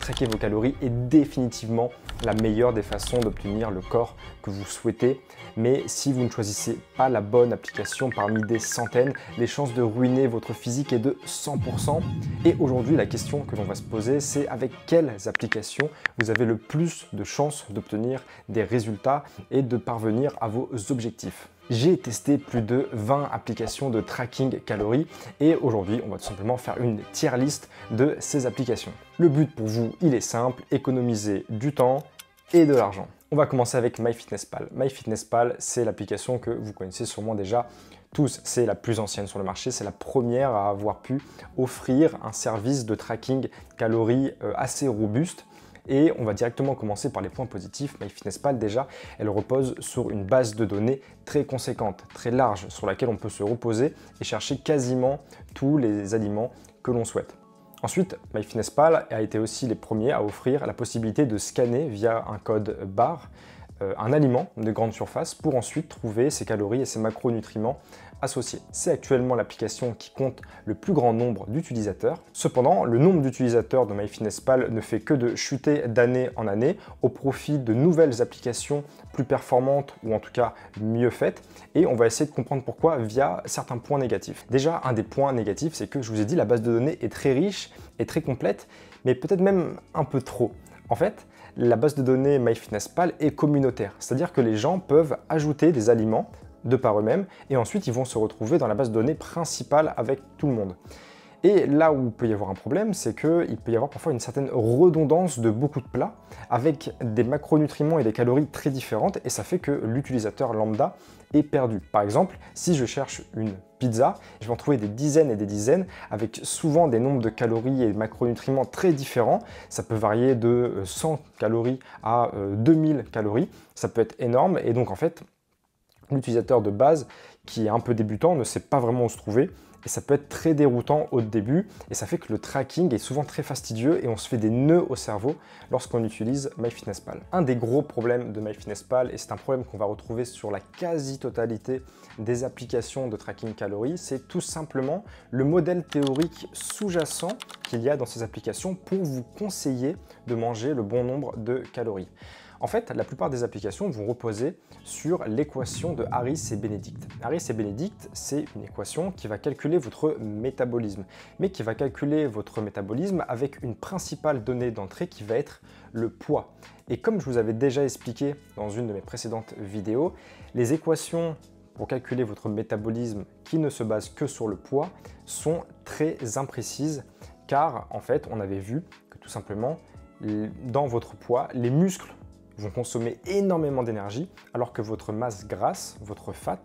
traquer vos calories est définitivement la meilleure des façons d'obtenir le corps que vous souhaitez. Mais si vous ne choisissez pas la bonne application parmi des centaines, les chances de ruiner votre physique est de 100%. Et aujourd'hui, la question que l'on va se poser, c'est avec quelles applications vous avez le plus de chances d'obtenir des résultats et de parvenir à vos objectifs. J'ai testé plus de 20 applications de tracking calories et aujourd'hui, on va tout simplement faire une tier list de ces applications. Le but pour vous, il est simple, économiser du temps et de l'argent. On va commencer avec MyFitnessPal. MyFitnessPal, c'est l'application que vous connaissez sûrement déjà tous. C'est la plus ancienne sur le marché, c'est la première à avoir pu offrir un service de tracking calories assez robuste. Et on va directement commencer par les points positifs. MyFitnessPal, déjà, elle repose sur une base de données très conséquente, très large, sur laquelle on peut se reposer et chercher quasiment tous les aliments que l'on souhaite. Ensuite, MyFitnessPal a été aussi les premiers à offrir la possibilité de scanner via un code barre un aliment de grande surface pour ensuite trouver ses calories et ses macronutriments associés. C'est actuellement l'application qui compte le plus grand nombre d'utilisateurs. Cependant, le nombre d'utilisateurs de MyFitnessPal ne fait que de chuter d'année en année au profit de nouvelles applications plus performantes ou en tout cas mieux faites. Et on va essayer de comprendre pourquoi via certains points négatifs. Déjà, un des points négatifs, c'est que je vous ai dit, la base de données est très riche et très complète, mais peut-être même un peu trop. En fait, la base de données MyFitnessPal est communautaire, c'est-à-dire que les gens peuvent ajouter des aliments de par eux-mêmes et ensuite ils vont se retrouver dans la base de données principale avec tout le monde. Et là où il peut y avoir un problème, c'est qu'il peut y avoir parfois une certaine redondance de beaucoup de plats avec des macronutriments et des calories très différentes et ça fait que l'utilisateur lambda est perdu. Par exemple, si je cherche une pizza, je vais en trouver des dizaines et des dizaines avec souvent des nombres de calories et de macronutriments très différents. Ça peut varier de 100 calories à 2000 calories. Ça peut être énorme et donc en fait, l'utilisateur de base qui est un peu débutant ne sait pas vraiment où se trouver et ça peut être très déroutant au début et ça fait que le tracking est souvent très fastidieux et on se fait des nœuds au cerveau lorsqu'on utilise MyFitnessPal. Un des gros problèmes de MyFitnessPal, et c'est un problème qu'on va retrouver sur la quasi-totalité des applications de tracking calories, c'est tout simplement le modèle théorique sous-jacent qu'il y a dans ces applications pour vous conseiller de manger le bon nombre de calories. En fait, la plupart des applications vont reposer sur l'équation de Harris et Benedict. Harris et Benedict, c'est une équation qui va calculer votre métabolisme, mais qui va calculer votre métabolisme avec une principale donnée d'entrée qui va être le poids. Et comme je vous avais déjà expliqué dans une de mes précédentes vidéos, les équations pour calculer votre métabolisme qui ne se basent que sur le poids sont très imprécises car en fait, on avait vu que tout simplement, dans votre poids, les muscles vont consommer énormément d'énergie, alors que votre masse grasse, votre fat,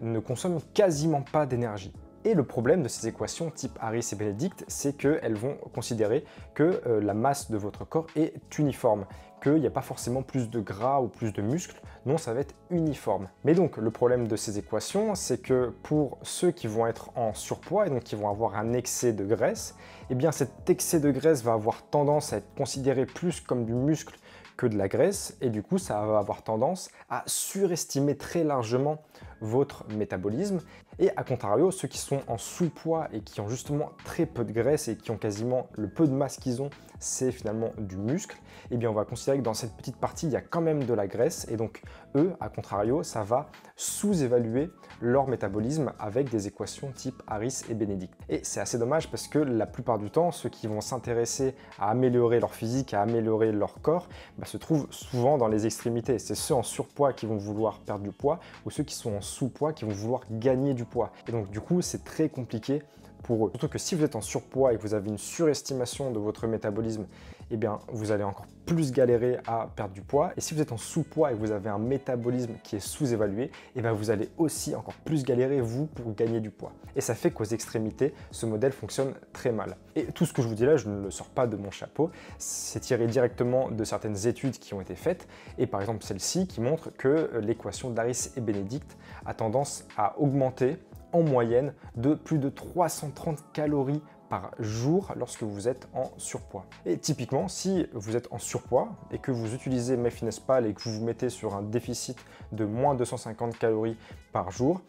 ne consomme quasiment pas d'énergie. Et le problème de ces équations type Harris et Benedict, c'est qu'elles vont considérer que la masse de votre corps est uniforme, qu'il n'y a pas forcément plus de gras ou plus de muscles, non, ça va être uniforme. Mais donc, le problème de ces équations, c'est que pour ceux qui vont être en surpoids et donc qui vont avoir un excès de graisse, eh bien cet excès de graisse va avoir tendance à être considéré plus comme du muscle que de la graisse et du coup ça va avoir tendance à surestimer très largement votre métabolisme et à contrario ceux qui sont en sous-poids et qui ont justement très peu de graisse et qui ont quasiment le peu de masse qu'ils ont c'est finalement du muscle, et bien on va considérer que dans cette petite partie il y a quand même de la graisse et donc eux à contrario ça va sous-évaluer leur métabolisme avec des équations type Harris et Benedict. Et c'est assez dommage parce que la plupart du temps ceux qui vont s'intéresser à améliorer leur physique, à améliorer leur corps, se trouvent souvent dans les extrémités. C'est ceux en surpoids qui vont vouloir perdre du poids ou ceux qui sont en sous-poids qui vont vouloir gagner du poids. Et donc du coup c'est très compliqué pour eux. Surtout que si vous êtes en surpoids et que vous avez une surestimation de votre métabolisme, eh bien vous allez encore plus galérer à perdre du poids. Et si vous êtes en sous-poids et que vous avez un métabolisme qui est sous-évalué, eh bien vous allez aussi encore plus galérer vous pour gagner du poids. Et ça fait qu'aux extrémités, ce modèle fonctionne très mal. Et tout ce que je vous dis là, je ne le sors pas de mon chapeau, c'est tiré directement de certaines études qui ont été faites. Et par exemple celle-ci qui montre que l'équation d'Harris et Benedict a tendance à augmenter en moyenne de plus de 330 calories par jour lorsque vous êtes en surpoids. Et typiquement, si vous êtes en surpoids et que vous utilisez MyFitnessPal et que vous vous mettez sur un déficit de moins 250 calories par jour,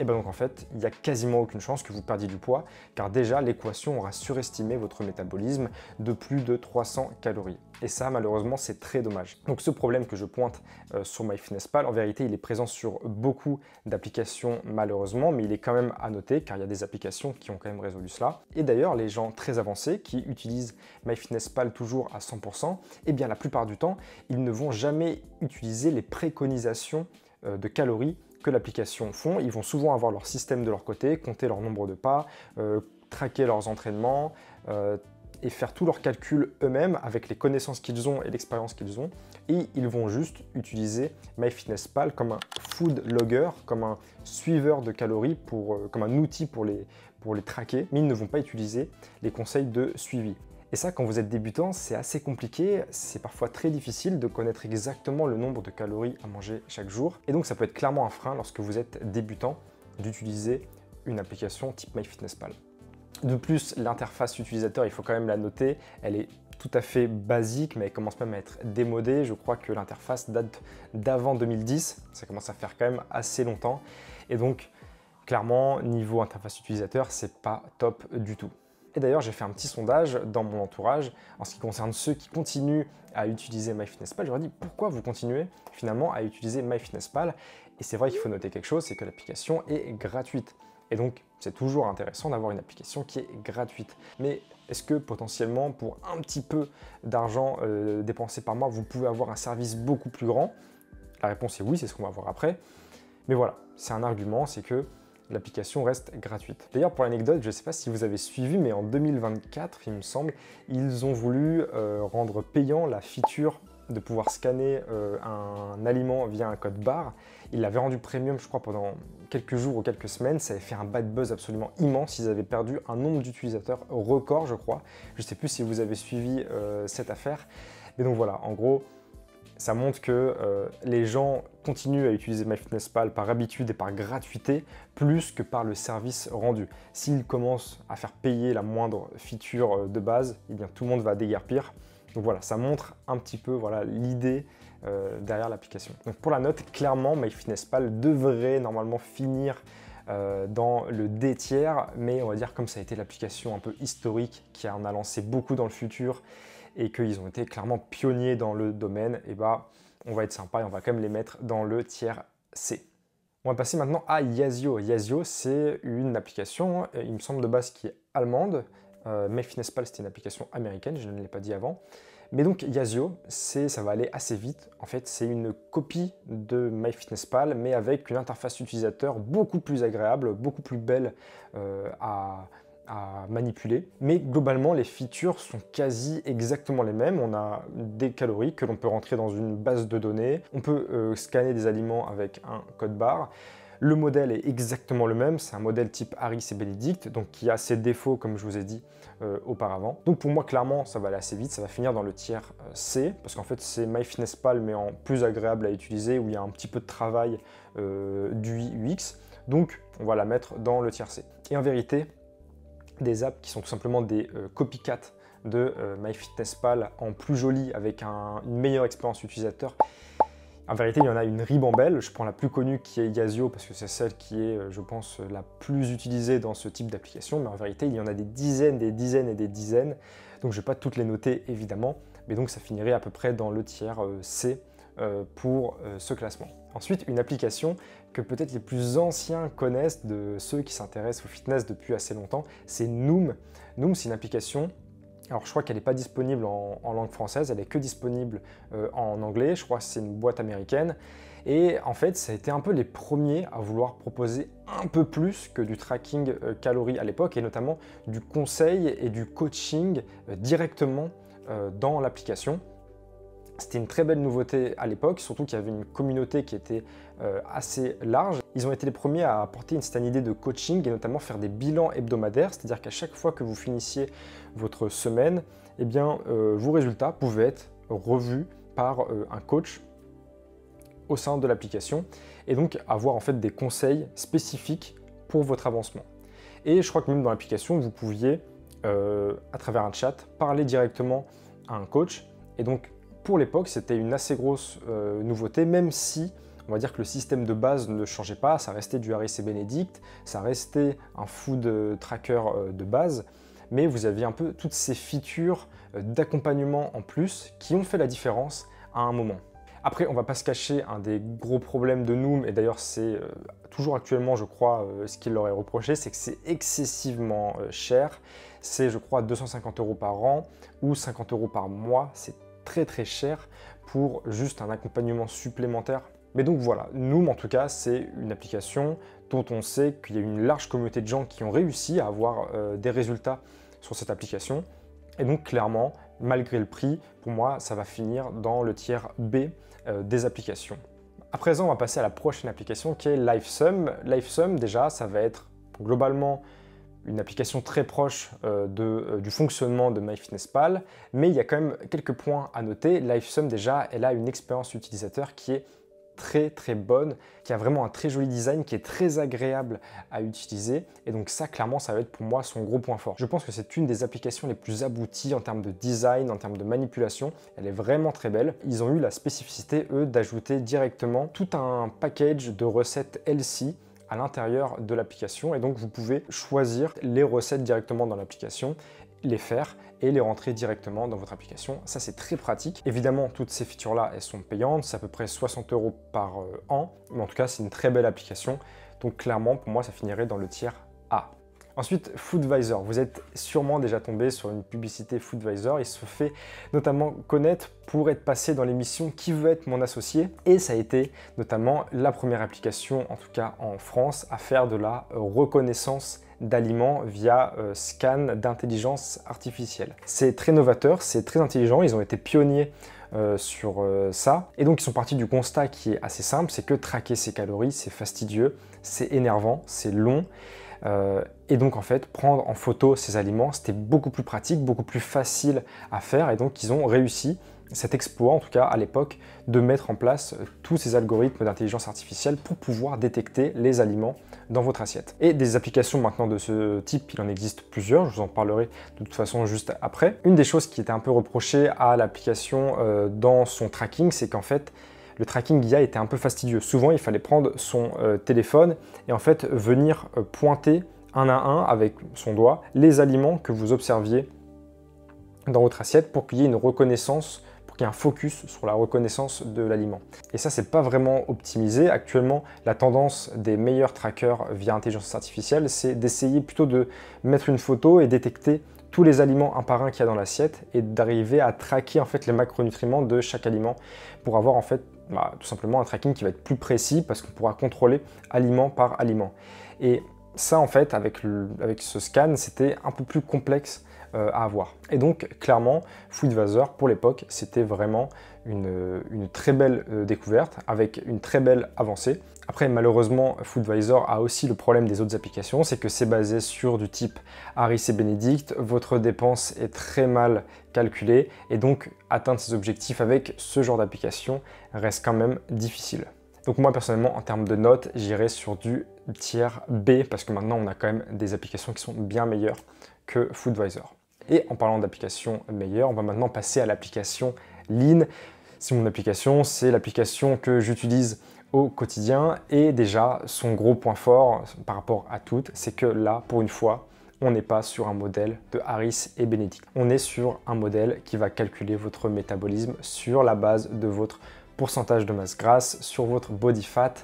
Et bien donc en fait, il n'y a quasiment aucune chance que vous perdiez du poids, car déjà l'équation aura surestimé votre métabolisme de plus de 300 calories. Et ça, malheureusement, c'est très dommage. Donc ce problème que je pointe sur MyFitnessPal, en vérité, il est présent sur beaucoup d'applications malheureusement, mais il est quand même à noter, car il y a des applications qui ont quand même résolu cela. Et d'ailleurs, les gens très avancés qui utilisent MyFitnessPal toujours à 100%, eh bien la plupart du temps, ils ne vont jamais utiliser les préconisations de calories que l'application font. Ils vont souvent avoir leur système de leur côté, compter leur nombre de pas, traquer leurs entraînements et faire tous leurs calculs eux-mêmes avec les connaissances qu'ils ont et l'expérience qu'ils ont. Et ils vont juste utiliser MyFitnessPal comme un food logger, comme un suiveur de calories, comme un outil pour les traquer, mais ils ne vont pas utiliser les conseils de suivi. Et ça, quand vous êtes débutant, c'est assez compliqué, c'est parfois très difficile de connaître exactement le nombre de calories à manger chaque jour. Et donc ça peut être clairement un frein lorsque vous êtes débutant d'utiliser une application type MyFitnessPal. De plus, l'interface utilisateur, il faut quand même la noter, elle est tout à fait basique, mais elle commence même à être démodée. Je crois que l'interface date d'avant 2010, ça commence à faire quand même assez longtemps. Et donc, clairement, niveau interface utilisateur, c'est pas top du tout. Et d'ailleurs, j'ai fait un petit sondage dans mon entourage en ce qui concerne ceux qui continuent à utiliser MyFitnessPal. Je leur ai dit pourquoi vous continuez finalement à utiliser MyFitnessPal. Et c'est vrai qu'il faut noter quelque chose, c'est que l'application est gratuite. Et donc, c'est toujours intéressant d'avoir une application qui est gratuite. Mais est-ce que potentiellement, pour un petit peu d'argent dépensé par mois, vous pouvez avoir un service beaucoup plus grand? La réponse est oui, c'est ce qu'on va voir après. Mais voilà, c'est un argument, c'est que l'application reste gratuite. D'ailleurs, pour l'anecdote, je ne sais pas si vous avez suivi, mais en 2024, il me semble, ils ont voulu rendre payant la feature de pouvoir scanner un aliment via un code barre. Ils l'avaient rendu premium, je crois, pendant quelques jours ou quelques semaines. Ça avait fait un bad buzz absolument immense. Ils avaient perdu un nombre d'utilisateurs record, je crois. Je ne sais plus si vous avez suivi cette affaire. Mais donc voilà, en gros, ça montre que les gens continuent à utiliser MyFitnessPal par habitude et par gratuité plus que par le service rendu. S'ils commencent à faire payer la moindre feature de base, eh bien tout le monde va déguerpir. Donc voilà, ça montre un petit peu voilà, l'idée derrière l'application. Donc pour la note, clairement, MyFitnessPal devrait normalement finir dans le D tiers, mais on va dire comme ça a été l'application un peu historique qui en a lancé beaucoup dans le futur et qu'ils ont été clairement pionniers dans le domaine, et bah on va être sympa et on va quand même les mettre dans le tiers C. On va passer maintenant à Yazio. Yazio, c'est une application, il me semble de base qui est allemande. MyFitnessPal, c'était une application américaine, je ne l'ai pas dit avant. Mais donc Yazio, ça va aller assez vite. En fait, c'est une copie de MyFitnessPal, mais avec une interface utilisateur beaucoup plus agréable, beaucoup plus belle à manipuler. Mais globalement, les features sont quasi exactement les mêmes. On a des calories que l'on peut rentrer dans une base de données. On peut scanner des aliments avec un code barre. Le modèle est exactement le même, c'est un modèle type Harris et Benedict, donc qui a ses défauts comme je vous ai dit auparavant. Donc pour moi clairement ça va aller assez vite, ça va finir dans le tiers C, parce qu'en fait c'est MyFitnessPal mais en plus agréable à utiliser, où il y a un petit peu de travail du UX, donc on va la mettre dans le tiers C. Et en vérité, des apps qui sont tout simplement des copycats de MyFitnessPal en plus joli, avec une meilleure expérience utilisateur. En vérité, il y en a une ribambelle. Je prends la plus connue qui est Yazio parce que c'est celle qui est, je pense, la plus utilisée dans ce type d'application. Mais en vérité, il y en a des dizaines, des dizaines et des dizaines. Donc, je ne vais pas toutes les noter, évidemment. Mais donc, ça finirait à peu près dans le tiers C pour ce classement. Ensuite, une application que peut-être les plus anciens connaissent, de ceux qui s'intéressent au fitness depuis assez longtemps, c'est Noom. Noom, c'est une application. Alors je crois qu'elle n'est pas disponible en langue française, elle est que disponible en anglais, je crois que c'est une boîte américaine. Et en fait, ça a été un peu les premiers à vouloir proposer un peu plus que du tracking calories à l'époque, et notamment du conseil et du coaching directement dans l'application. C'était une très belle nouveauté à l'époque, surtout qu'il y avait une communauté qui était assez large. Ils ont été les premiers à apporter cette idée de coaching et notamment faire des bilans hebdomadaires, c'est-à-dire qu'à chaque fois que vous finissiez votre semaine, eh bien, vos résultats pouvaient être revus par un coach au sein de l'application et donc avoir en fait des conseils spécifiques pour votre avancement. Et je crois que même dans l'application, vous pouviez, à travers un chat, parler directement à un coach. Et donc, pour l'époque, c'était une assez grosse nouveauté, même si on va dire que le système de base ne changeait pas, ça restait du Harris et Benedict, ça restait un food tracker de base, mais vous aviez un peu toutes ces features d'accompagnement en plus qui ont fait la différence à un moment. Après, on ne va pas se cacher, un des gros problèmes de Noom, et d'ailleurs c'est toujours actuellement, je crois, ce qu'il leur est reproché, c'est que c'est excessivement cher. C'est, je crois, 250 € par an ou 50 € par mois. C'est très très cher pour juste un accompagnement supplémentaire. Mais donc voilà, Noom en tout cas, c'est une application dont on sait qu'il y a une large communauté de gens qui ont réussi à avoir des résultats sur cette application. Et donc clairement, malgré le prix, pour moi, ça va finir dans le tiers B des applications. À présent, on va passer à la prochaine application qui est LiveSum. LiveSum, déjà, ça va être globalement une application très proche du fonctionnement de MyFitnessPal, mais il y a quand même quelques points à noter. LiveSum, déjà, elle a une expérience utilisateur qui est très très bonne, qui a vraiment un très joli design, qui est très agréable à utiliser, et donc ça clairement ça va être pour moi son gros point fort. Je pense que c'est une des applications les plus abouties en termes de design, en termes de manipulation, elle est vraiment très belle. Ils ont eu la spécificité eux d'ajouter directement tout un package de recettes healthy à l'intérieur de l'application, et donc vous pouvez choisir les recettes directement dans l'application, les faire et les rentrer directement dans votre application. Ça, c'est très pratique. Évidemment, toutes ces features-là, elles sont payantes. C'est à peu près 60 € par an. Mais en tout cas, c'est une très belle application. Donc clairement, pour moi, ça finirait dans le tiers A. Ensuite, Foodvisor. Vous êtes sûrement déjà tombé sur une publicité Foodvisor. Il se fait notamment connaître pour être passé dans l'émission Qui veut être mon associé? Et ça a été notamment la première application, en tout cas en France, à faire de la reconnaissance d'aliments via scan d'intelligence artificielle. C'est très novateur, c'est très intelligent, ils ont été pionniers sur ça. Et donc ils sont partis du constat qui est assez simple, c'est que traquer ses calories, c'est fastidieux, c'est énervant, c'est long. Et donc en fait, prendre en photo ces aliments, c'était beaucoup plus pratique, beaucoup plus facile à faire. Et donc ils ont réussi cet exploit, en tout cas à l'époque, de mettre en place tous ces algorithmes d'intelligence artificielle pour pouvoir détecter les aliments dans votre assiette. Et des applications maintenant de ce type, il en existe plusieurs, je vous en parlerai de toute façon juste après. Une des choses qui était un peu reprochée à l'application dans son tracking, c'est qu'en fait, le tracking IA était un peu fastidieux. Souvent, il fallait prendre son téléphone et en fait venir pointer un à un avec son doigt les aliments que vous observiez dans votre assiette pour qu'il y ait une reconnaissance, pour qu'il y ait un focus sur la reconnaissance de l'aliment. Et ça, c'est pas vraiment optimisé. Actuellement, la tendance des meilleurs trackers via intelligence artificielle, c'est d'essayer plutôt de mettre une photo et détecter tous les aliments un par un qu'il y a dans l'assiette et d'arriver à traquer en fait les macronutriments de chaque aliment pour avoir en fait tout simplement un tracking qui va être plus précis parce qu'on pourra contrôler aliment par aliment. Et ça en fait avec ce scan c'était un peu plus complexe à avoir. Et donc clairement Foodvisor pour l'époque c'était vraiment une très belle découverte avec une très belle avancée. Après malheureusement Foodvisor a aussi le problème des autres applications, c'est que c'est basé sur du type Harris et Benedict, votre dépense est très mal calculée et donc atteindre ses objectifs avec ce genre d'application reste quand même difficile. Donc moi personnellement en termes de notes j'irai sur du tiers B parce que maintenant on a quand même des applications qui sont bien meilleures que Foodvisor. Et en parlant d'applications meilleures, on va maintenant passer à l'application Lean. C'est mon application, c'est l'application que j'utilise au quotidien et déjà son gros point fort par rapport à toutes, c'est que là pour une fois on n'est pas sur un modèle de Harris et Benedict. On est sur un modèle qui va calculer votre métabolisme sur la base de votre pourcentage de masse grasse, sur votre body fat.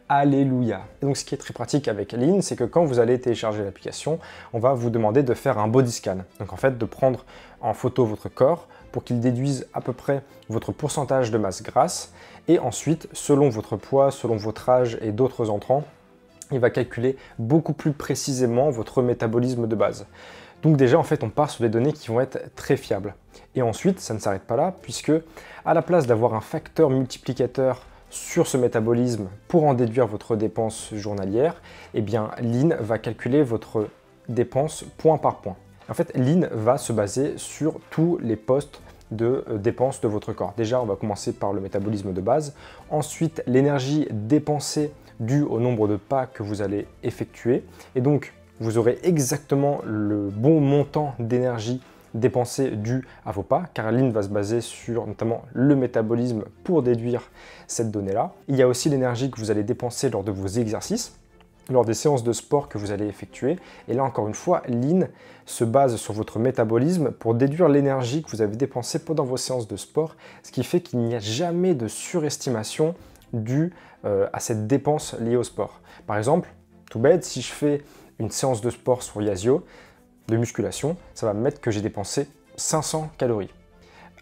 Alléluia. Et donc ce qui est très pratique avec Lean, c'est que quand vous allez télécharger l'application, on va vous demander de faire un body scan. Donc en fait de prendre en photo votre corps pour qu'il déduise à peu près votre pourcentage de masse grasse et ensuite selon votre poids, selon votre âge et d'autres entrants, il va calculer beaucoup plus précisément votre métabolisme de base. Donc déjà en fait on part sur des données qui vont être très fiables. Et ensuite ça ne s'arrête pas là puisque à la place d'avoir un facteur multiplicateur sur ce métabolisme pour en déduire votre dépense journalière, eh bien Lean va calculer votre dépense point par point. En fait, Lean va se baser sur tous les postes de dépenses de votre corps. Déjà, on va commencer par le métabolisme de base, ensuite l'énergie dépensée due au nombre de pas que vous allez effectuer, et donc vous aurez exactement le bon montant d'énergie dépensées dues à vos pas, car Lean va se baser sur notamment le métabolisme pour déduire cette donnée-là. Il y a aussi l'énergie que vous allez dépenser lors de vos exercices, lors des séances de sport que vous allez effectuer. Et là, encore une fois, Lean se base sur votre métabolisme pour déduire l'énergie que vous avez dépensée pendant vos séances de sport, ce qui fait qu'il n'y a jamais de surestimation due à cette dépense liée au sport. Par exemple, tout bête, si je fais une séance de sport sur Yazio, de musculation, ça va me mettre que j'ai dépensé 500 calories.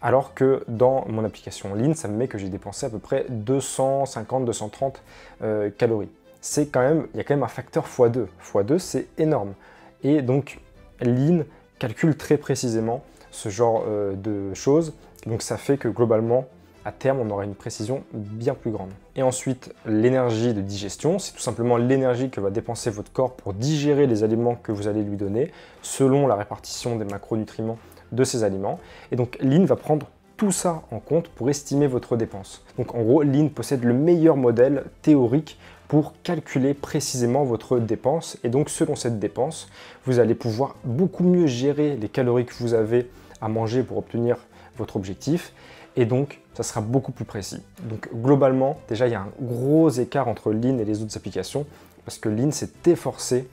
Alors que dans mon application Lean, ça me met que j'ai dépensé à peu près 250-230 calories. C'est quand même, il y a quand même un facteur x2. x2, c'est énorme. Et donc, Lean calcule très précisément ce genre de choses. Donc, ça fait que globalement, à terme, on aura une précision bien plus grande. Et ensuite, l'énergie de digestion, c'est tout simplement l'énergie que va dépenser votre corps pour digérer les aliments que vous allez lui donner, selon la répartition des macronutriments de ces aliments. Et donc, Lean va prendre tout ça en compte pour estimer votre dépense. Donc, en gros, Lean possède le meilleur modèle théorique pour calculer précisément votre dépense. Et donc, selon cette dépense, vous allez pouvoir beaucoup mieux gérer les calories que vous avez à manger pour obtenir votre objectif. Et donc, ça sera beaucoup plus précis. Donc, globalement, déjà, il y a un gros écart entre Lean et les autres applications parce que Lean s'est efforcé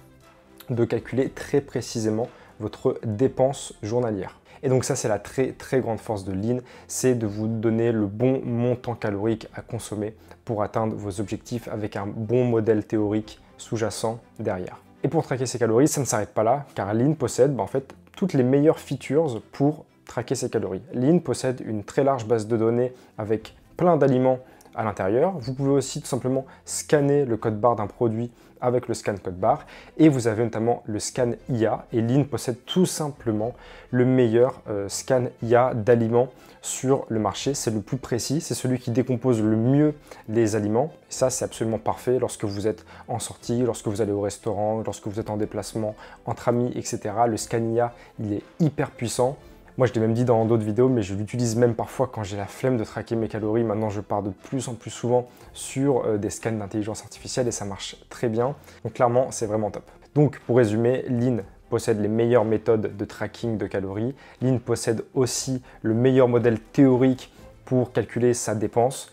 de calculer très précisément votre dépense journalière. Et donc ça, c'est la très grande force de Lean, c'est de vous donner le bon montant calorique à consommer pour atteindre vos objectifs avec un bon modèle théorique sous-jacent derrière. Et pour traquer ces calories, ça ne s'arrête pas là, car Lean possède en fait toutes les meilleures features pour traquer ses calories. Lean possède une très large base de données avec plein d'aliments à l'intérieur. Vous pouvez aussi tout simplement scanner le code barre d'un produit avec le scan code barre et vous avez notamment le scan IA et Lean possède tout simplement le meilleur scan IA d'aliments sur le marché. C'est le plus précis, c'est celui qui décompose le mieux les aliments. Et ça, c'est absolument parfait lorsque vous êtes en sortie, lorsque vous allez au restaurant, lorsque vous êtes en déplacement entre amis, etc. Le scan IA, il est hyper puissant. Moi, je l'ai même dit dans d'autres vidéos, mais je l'utilise même parfois quand j'ai la flemme de traquer mes calories. Maintenant, je pars de plus en plus souvent sur des scans d'intelligence artificielle et ça marche très bien. Donc clairement, c'est vraiment top. Donc pour résumer, Lean possède les meilleures méthodes de tracking de calories. Lean possède aussi le meilleur modèle théorique pour calculer sa dépense.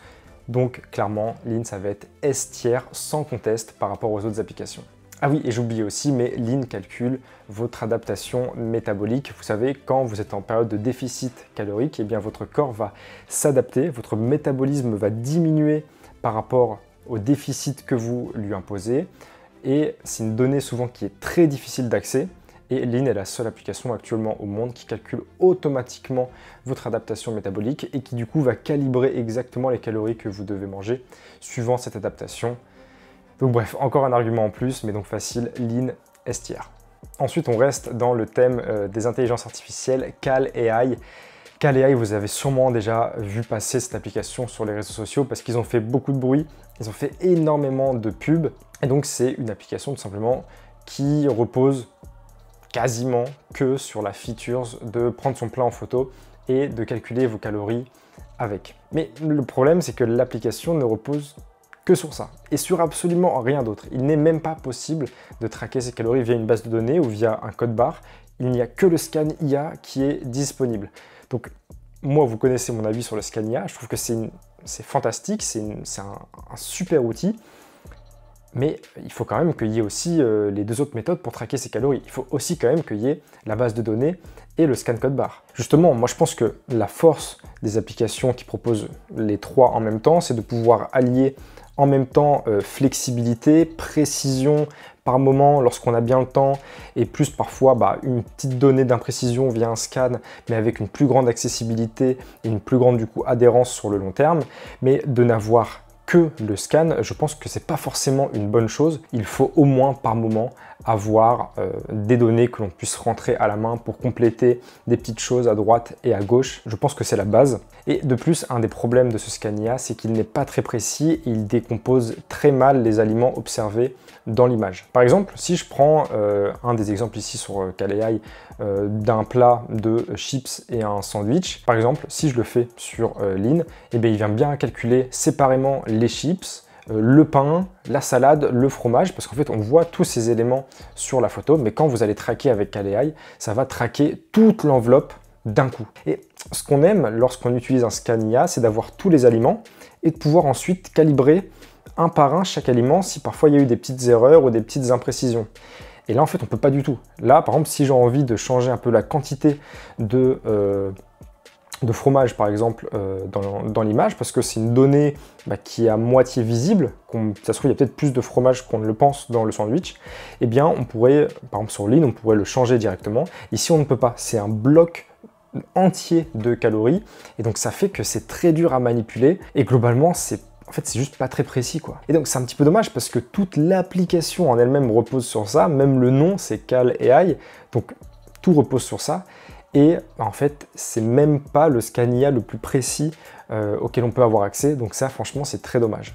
Donc clairement, Lean, ça va être S-tier sans conteste par rapport aux autres applications. Ah oui, et j'oubliais aussi, mais Lean calcule votre adaptation métabolique. Vous savez, quand vous êtes en période de déficit calorique, eh bien votre corps va s'adapter, votre métabolisme va diminuer par rapport au déficit que vous lui imposez. Et c'est une donnée souvent qui est très difficile d'accès. Et Lean est la seule application actuellement au monde qui calcule automatiquement votre adaptation métabolique et qui du coup va calibrer exactement les calories que vous devez manger suivant cette adaptation. Donc bref, encore un argument en plus, mais donc facile, Lean S-tier. Ensuite, on reste dans le thème des intelligences artificielles, Cal AI. Cal AI, vous avez sûrement déjà vu passer cette application sur les réseaux sociaux parce qu'ils ont fait beaucoup de bruit, ils ont fait énormément de pubs. Et donc, c'est une application tout simplement qui repose quasiment que sur la feature de prendre son plat en photo et de calculer vos calories avec. Mais le problème, c'est que l'application ne repose que sur ça et sur absolument rien d'autre. Il n'est même pas possible de traquer ses calories via une base de données ou via un code barre. Il n'y a que le scan IA qui est disponible. Donc moi, vous connaissez mon avis sur le scan IA. Je trouve que c'est fantastique, c'est un super outil. Mais il faut quand même qu'il y ait aussi les deux autres méthodes pour traquer ses calories. Il faut aussi quand même qu'il y ait la base de données et le scan code barre. Justement, moi je pense que la force des applications qui proposent les trois en même temps, c'est de pouvoir allier en même temps flexibilité, précision par moment lorsqu'on a bien le temps et plus parfois une petite donnée d'imprécision via un scan mais avec une plus grande accessibilité et une plus grande du coup adhérence sur le long terme, mais de n'avoir que le scan, je pense que c'est pas forcément une bonne chose. Il faut au moins par moment avoir des données que l'on puisse rentrer à la main pour compléter des petites choses à droite et à gauche. Je pense que c'est la base. Et de plus, un des problèmes de ce scan IA, c'est qu'il n'est pas très précis et il décompose très mal les aliments observés dans l'image. Par exemple, si je prends un des exemples ici sur Cal AI d'un plat de chips et un sandwich, par exemple, si je le fais sur Lean, eh bien, il vient bien calculer séparément les chips, le pain, la salade, le fromage, parce qu'en fait on voit tous ces éléments sur la photo, mais quand vous allez traquer avec Cal AI, ça va traquer toute l'enveloppe d'un coup. Et ce qu'on aime lorsqu'on utilise un scan IA, c'est d'avoir tous les aliments et de pouvoir ensuite calibrer un par un chaque aliment si parfois il y a eu des petites erreurs ou des petites imprécisions. Et là, en fait, on ne peut pas du tout. Là, par exemple, si j'ai envie de changer un peu la quantité de fromage, par exemple, dans l'image, parce que c'est une donnée qui est à moitié visible, ça se trouve, il y a peut-être plus de fromage qu'on ne le pense dans le sandwich, eh bien, on pourrait, par exemple, sur Lean, on pourrait le changer directement. Ici, on ne peut pas. C'est un bloc entier de calories, et donc ça fait que c'est très dur à manipuler, et globalement, en fait, c'est juste pas très précis, quoi. Et donc, c'est un petit peu dommage parce que toute l'application en elle-même repose sur ça. Même le nom, c'est Cal AI. Donc, tout repose sur ça. Et en fait, c'est même pas le scan IA le plus précis auquel on peut avoir accès. Donc ça, franchement, c'est très dommage.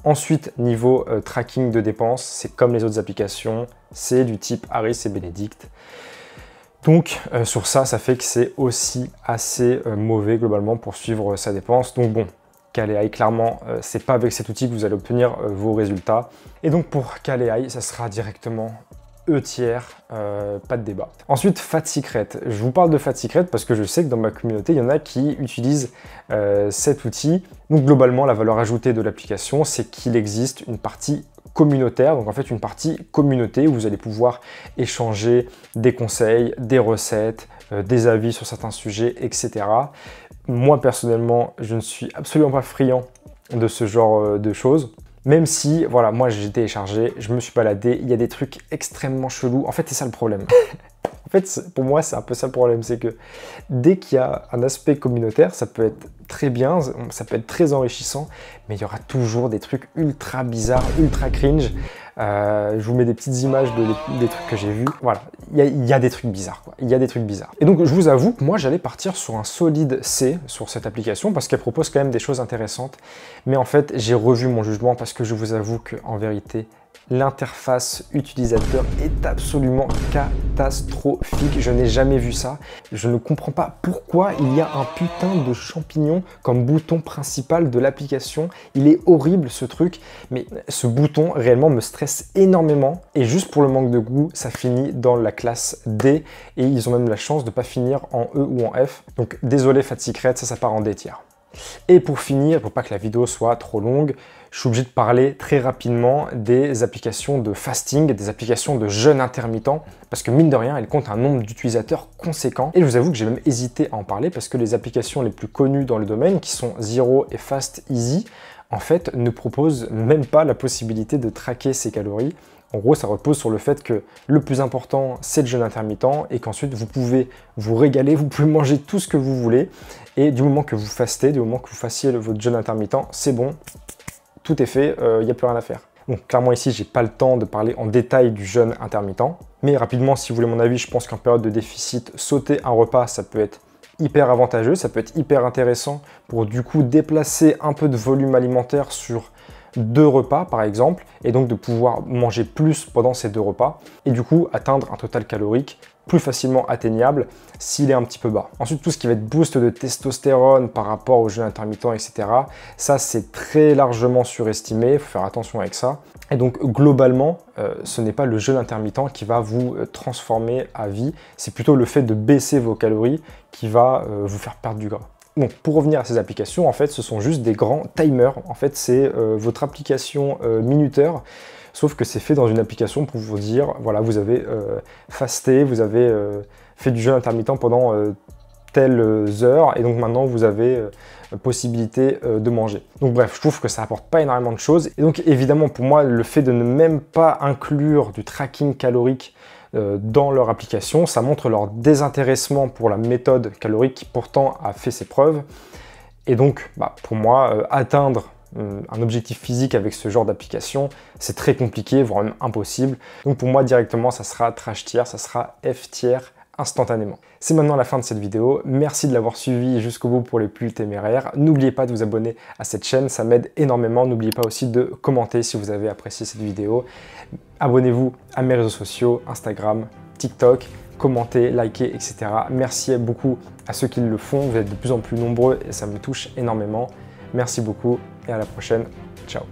Ensuite, niveau tracking de dépenses, c'est comme les autres applications. C'est du type Harris et Benedict. Donc, sur ça, ça fait que c'est aussi assez mauvais globalement pour suivre sa dépense. Donc bon, Cal AI, clairement, c'est pas avec cet outil que vous allez obtenir vos résultats. Et donc pour Cal AI, ça sera directement E-tiers, pas de débat. Ensuite, Fat Secret. Je vous parle de Fat Secret parce que je sais que dans ma communauté, il y en a qui utilisent cet outil. Donc globalement, la valeur ajoutée de l'application, c'est qu'il existe une partie communautaire, donc en fait une partie communauté où vous allez pouvoir échanger des conseils, des recettes, des avis sur certains sujets, etc. Moi, personnellement, je ne suis absolument pas friand de ce genre de choses. Même si, voilà, moi j'ai téléchargé, je me suis baladé, il y a des trucs extrêmement chelous. En fait, c'est ça le problème. En fait, pour moi, c'est un peu ça le problème. C'est que dès qu'il y a un aspect communautaire, ça peut être très bien, ça peut être très enrichissant, mais il y aura toujours des trucs ultra bizarres, ultra cringe. Je vous mets des petites images des trucs que j'ai vus. Voilà, il y a des trucs bizarres, quoi. Il y a des trucs bizarres. Et donc, je vous avoue que moi, j'allais partir sur un solide C sur cette application parce qu'elle propose quand même des choses intéressantes. Mais en fait, j'ai revu mon jugement parce que je vous avoue qu'en vérité, l'interface utilisateur est absolument catastrophique. Je n'ai jamais vu ça. Je ne comprends pas pourquoi il y a un putain de champignon comme bouton principal de l'application. Il est horrible ce truc, mais ce bouton réellement me stresse énormément. Et juste pour le manque de goût, ça finit dans la classe D et ils ont même la chance de ne pas finir en E ou en F. Donc désolé Fat Secret, ça part en D tiers. Et pour finir, pour pas que la vidéo soit trop longue, je suis obligé de parler très rapidement des applications de fasting, des applications de jeûne intermittent, parce que mine de rien, elles comptent un nombre d'utilisateurs conséquent. Et je vous avoue que j'ai même hésité à en parler, parce que les applications les plus connues dans le domaine, qui sont Zero et Fast Easy, en fait, ne proposent même pas la possibilité de traquer ses calories. En gros, ça repose sur le fait que le plus important, c'est le jeûne intermittent et qu'ensuite, vous pouvez vous régaler, vous pouvez manger tout ce que vous voulez. Et du moment que vous fastez, du moment que vous fassiez votre jeûne intermittent, c'est bon, tout est fait, il n'y a plus rien à faire. Donc clairement ici, j'ai pas le temps de parler en détail du jeûne intermittent. Mais rapidement, si vous voulez mon avis, je pense qu'en période de déficit, sauter un repas, ça peut être hyper avantageux, ça peut être hyper intéressant pour du coup déplacer un peu de volume alimentaire sur 2 repas par exemple, et donc de pouvoir manger plus pendant ces 2 repas, et du coup atteindre un total calorique plus facilement atteignable s'il est un petit peu bas. Ensuite, tout ce qui va être boost de testostérone par rapport au jeûne intermittent, etc., ça c'est très largement surestimé, il faut faire attention avec ça. Et donc globalement, ce n'est pas le jeûne intermittent qui va vous transformer à vie, c'est plutôt le fait de baisser vos calories qui va vous faire perdre du gras. Donc pour revenir à ces applications, en fait, ce sont juste des grands timers. En fait, c'est votre application minuteur, sauf que c'est fait dans une application pour vous dire, voilà, vous avez fasté, vous avez fait du jeûne intermittent pendant telles heures, et donc maintenant vous avez possibilité de manger. Donc bref, je trouve que ça apporte pas énormément de choses. Et donc évidemment, pour moi, le fait de ne même pas inclure du tracking calorique dans leur application, ça montre leur désintéressement pour la méthode calorique qui pourtant a fait ses preuves. Et donc, pour moi, atteindre un objectif physique avec ce genre d'application, c'est très compliqué, voire même impossible. Donc pour moi, directement, ça sera trash tier, ça sera F tier instantanément. C'est maintenant la fin de cette vidéo. Merci de l'avoir suivi jusqu'au bout pour les plus téméraires. N'oubliez pas de vous abonner à cette chaîne, ça m'aide énormément. N'oubliez pas aussi de commenter si vous avez apprécié cette vidéo. Abonnez-vous à mes réseaux sociaux, Instagram, TikTok, commentez, likez, etc. Merci beaucoup à ceux qui le font. Vous êtes de plus en plus nombreux et ça me touche énormément. Merci beaucoup et à la prochaine. Ciao.